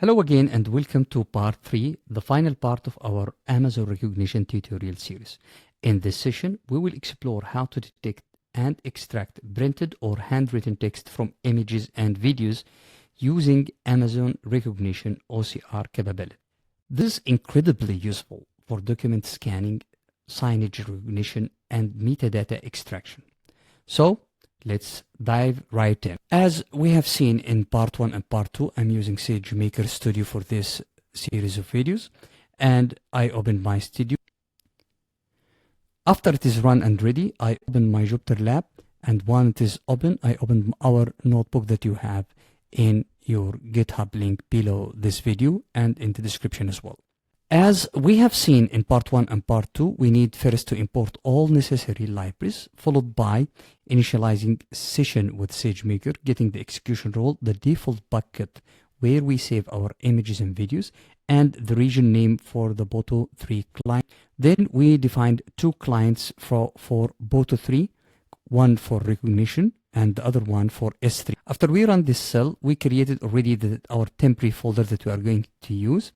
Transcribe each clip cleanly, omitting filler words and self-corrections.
Hello again and welcome to part 3, the final part of our Amazon Rekognition tutorial series. In this session, we will explore how to detect and extract printed or handwritten text from images and videos using Amazon Rekognition OCR capability. This is incredibly useful for document scanning, signage recognition, and metadata extraction. So, let's dive right in. As we have seen in part 1 and part 2, I'm using SageMaker Studio for this series of videos, and I open my studio. After it is run and ready, I open my Jupyter Lab, and when it is open, I open our notebook that you have in your GitHub link below this video and in the description as well. As we have seen in part 1 and part 2, we need first to import all necessary libraries, followed by initializing session with SageMaker, getting the execution role, the default bucket where we save our images and videos, and the region name for the Boto3 client. Then we defined two clients for Boto3, one for Rekognition and the other one for S3. After we run this cell, we created already our temporary folder that we are going to use.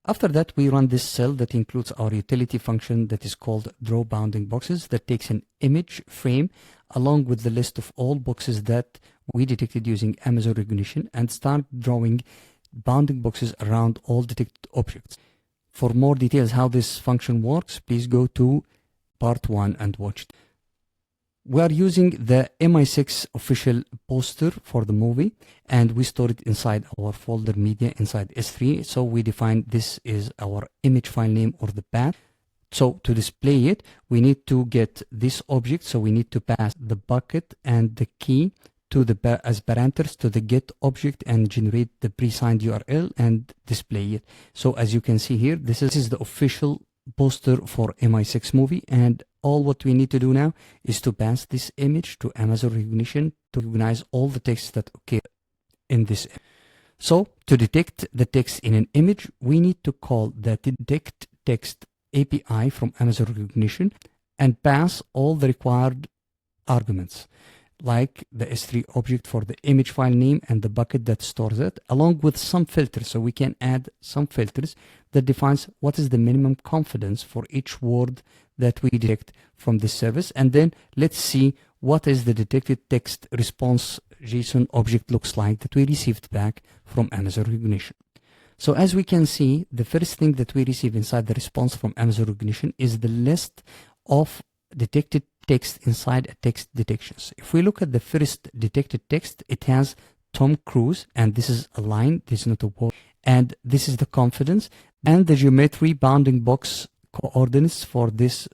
After that, we run this cell that includes our utility function that is called draw bounding boxes that takes an image frame along with the list of all boxes that we detected using Amazon Rekognition and start drawing bounding boxes around all detected objects. For more details how this function works, please go to part 1 and watch it. We are using the MI6 official poster for the movie, and we store it inside our folder media inside S3. So we define this is our image file name or the path. So to display it, we need to get this object. So we need to pass the bucket and the key to the as parameters to the get object and generate the pre-signed URL and display it. So as you can see here, this is the official poster for MI6 movie, and all what we need to do now is to pass this image to Amazon Rekognition to recognize all the text that occur in this image. So to detect the text in an image, we need to call the detect text API from Amazon Rekognition and pass all the required arguments, like the S3 object for the image file name and the bucket that stores it, along with some filters. So we can add some filters that defines what is the minimum confidence for each word that we detect from this service. And then let's see what is the detected text response JSON object looks like that we received back from Amazon Rekognition. So as we can see, the first thing that we receive inside the response from Amazon Rekognition is the list of detected text inside a text detections. If we look at the first detected text, it has Tom Cruise, and this is a line, this is not a word, and this is the confidence and the geometry bounding box coordinates for this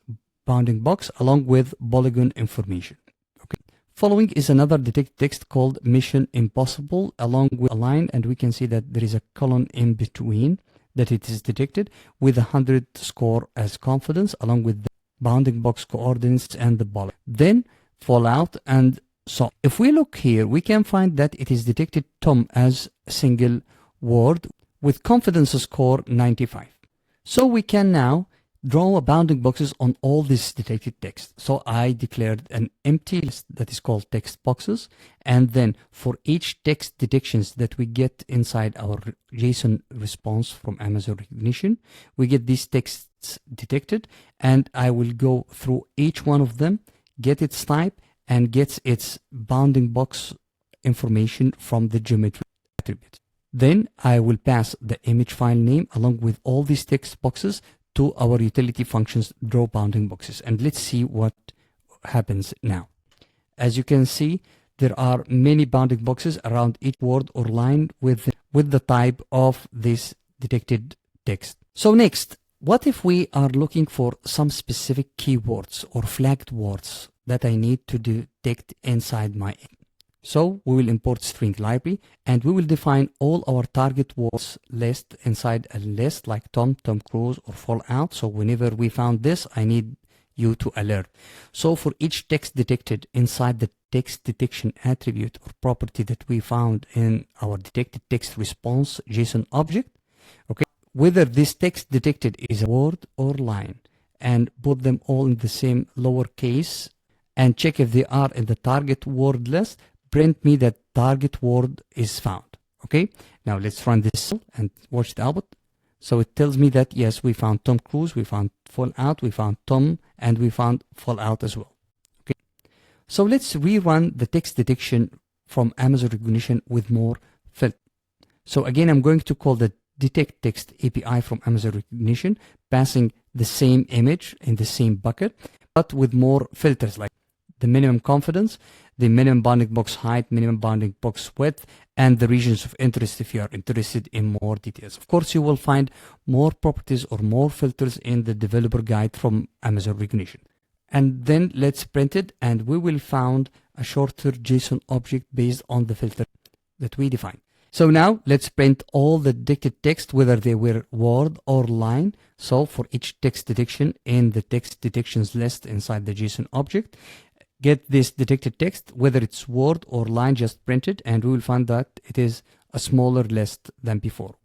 bounding box along with polygon information. Okay. Following is another detected text called Mission Impossible along with a line, and we can see that there is a colon in between that it is detected with 100 score as confidence along with the bounding box coordinates and the polygon. Then Fallout and so if we look here, we can find that it is detected Tom as a single word with confidence score 95. So we can now draw bounding boxes on all this detected text. So I declared an empty list that is called text boxes, and then for each text detections that we get inside our JSON response from Amazon Rekognition, we get these texts detected, and I will go through each one of them, get its type, and gets its bounding box information from the geometry attribute. Then I will pass the image file name along with all these text boxes to our utility functions draw bounding boxes. And let's see what happens now. As you can see, there are many bounding boxes around each word or line with the type of this detected text. So next, what if we are looking for some specific keywords or flagged words that I need to detect inside my image? So we will import string library, and we will define all our target words list inside a list like Tom Cruise or Fallout. So whenever we found this, I need you to alert. So for each text detected inside the text detection attribute or property that we found in our detected text response JSON object, okay, whether this text detected is a word or line, and put them all in the same lowercase and check if they are in the target word list, print me that target word is found. Okay, now let's run this and watch the output. So it tells me that yes, we found Tom Cruise, we found Fallout, we found Tom, and we found Fallout as well. Okay, so let's rerun the text detection from Amazon Rekognition with more filters. So again, I'm going to call the detect text API from Amazon Rekognition, passing the same image in the same bucket, but with more filters like the minimum confidence, the minimum bounding box height, minimum bounding box width, and the regions of interest if you are interested in more details. Of course, you will find more properties or more filters in the developer guide from Amazon Rekognition. And then let's print it, and we will find a shorter JSON object based on the filter that we defined. So now let's print all the detected text, whether they were word or line. So for each text detection in the text detections list inside the JSON object, get this detected text, whether it's word or line, just print it, and we will find that it is a smaller list than before.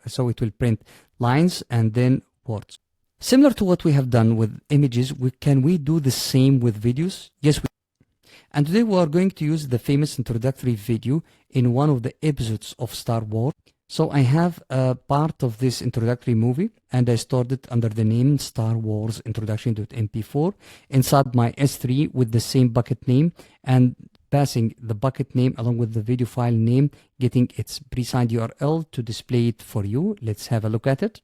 So it will print lines and then words. Similar to what we have done with images, can we do the same with videos? Yes, we can. And today we are going to use the famous introductory video in one of the episodes of Star Wars. So I have a part of this introductory movie, and I stored it under the name Star Wars Introduction.mp4 inside my S3 with the same bucket name, and passing the bucket name along with the video file name, getting its pre-signed URL to display it for you. Let's have a look at it.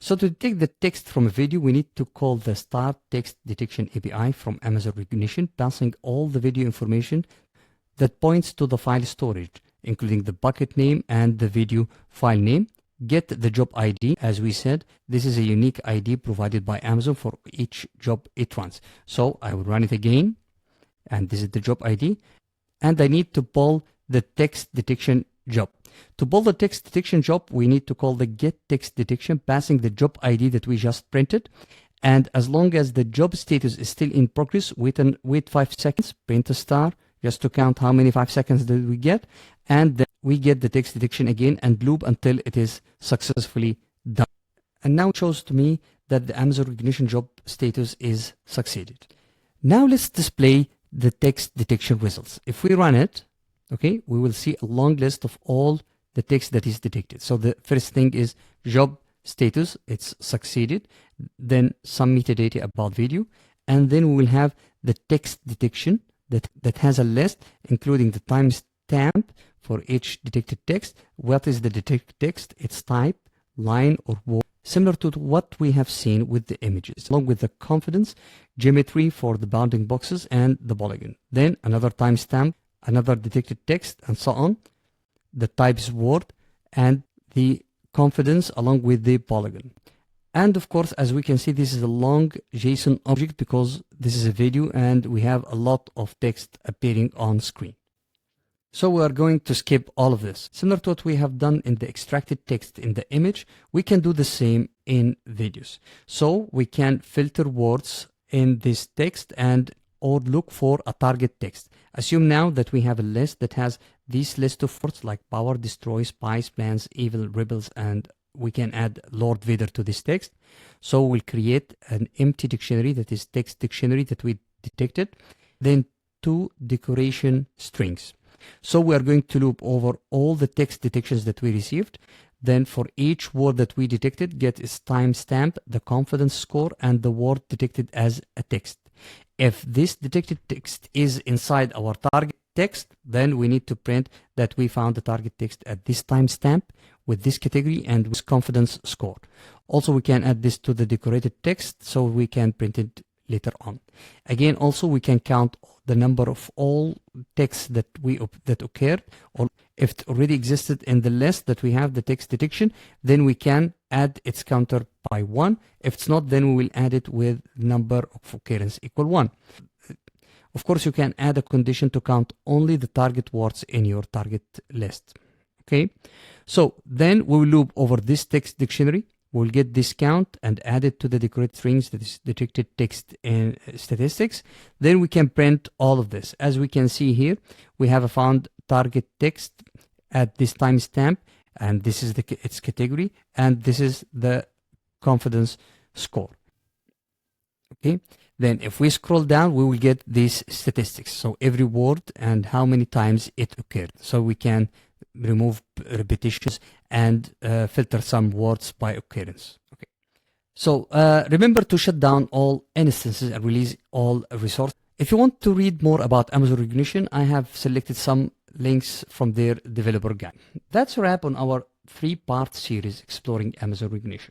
So to detect the text from a video, we need to call the Start Text Detection API from Amazon Rekognition, passing all the video information that points to the file storage, including the bucket name and the video file name. Get the job ID. As we said, this is a unique ID provided by Amazon for each job it runs. So I will run it again, and this is the job ID. And I need to pull the text detection job. To pull the text detection job, we need to call the get text detection, passing the job ID that we just printed. And as long as the job status is still in progress, wait 5 seconds, print a star, just to count how many 5 seconds did we get. And then we get the text detection again and loop until it is successfully done. And now it shows to me that the Amazon Rekognition job status is succeeded. Now let's display the text detection results. If we run it, okay, we will see a long list of all the text that is detected. So the first thing is job status, it's succeeded. Then some metadata about video. And then we will have the text detection that has a list, including the timestamp for each detected text. What is the detected text? Its type, line, or word. Similar to what we have seen with the images, along with the confidence, geometry for the bounding boxes, and the polygon. Then another timestamp, another detected text, and so on. The types word and the confidence along with the polygon. And of course, as we can see, this is a long JSON object because this is a video and we have a lot of text appearing on screen. So we are going to skip all of this. Similar to what we have done in the extracted text in the image, we can do the same in videos. So we can filter words in this text or look for a target text. Assume now that we have a list that has this list of words like power, destroy, spies, plans, evil, rebels, and we can add Lord Vader to this text. So we'll create an empty dictionary, that is text dictionary that we detected, then 2 decoration strings. So we are going to loop over all the text detections that we received. Then for each word that we detected, get its timestamp, the confidence score, and the word detected as a text. If this detected text is inside our target text, then we need to print that we found the target text at this timestamp with this category and with confidence score. Also, we can add this to the decorated text so we can print it later on. Again, also we can count the number of all texts that occurred, or if it already existed in the list that we have the text detection, then we can add its counter by 1. If it's not, then we will add it with number of occurrence equal 1. Of course, you can add a condition to count only the target words in your target list. Okay, so then we will loop over this text dictionary. We'll get this count and add it to the decorated strings, that is detected text and statistics. Then we can print all of this. As we can see here, we have a found target text at this timestamp, and this is its category, and this is the confidence score. Okay, then if we scroll down, we will get these statistics. So every word and how many times it occurred. So we can remove repetitions and filter some words by occurrence. Okay, so remember to shut down all instances and release all resources. If you want to read more about Amazon Rekognition, I have selected some links from their developer guide. That's a wrap on our 3-part series exploring Amazon Rekognition.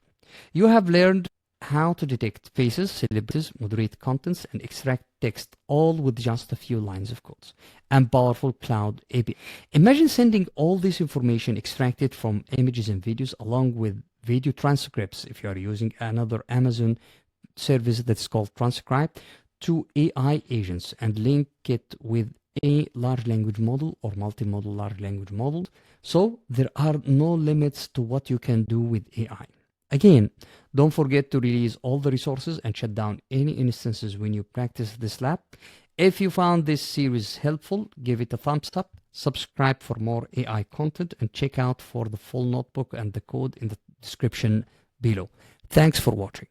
You have learned how to detect faces, celebrities, moderate contents, and extract text, all with just a few lines of code and powerful cloud API. Imagine sending all this information extracted from images and videos along with video transcripts, if you are using another Amazon service that's called Transcribe, to AI agents and link it with a large language model or multimodal large language models. So there are no limits to what you can do with AI. Again, don't forget to release all the resources and shut down any instances when you practice this lab. If you found this series helpful, give it a thumbs up, subscribe for more AI content, and check out for the full notebook and the code in the description below. Thanks for watching.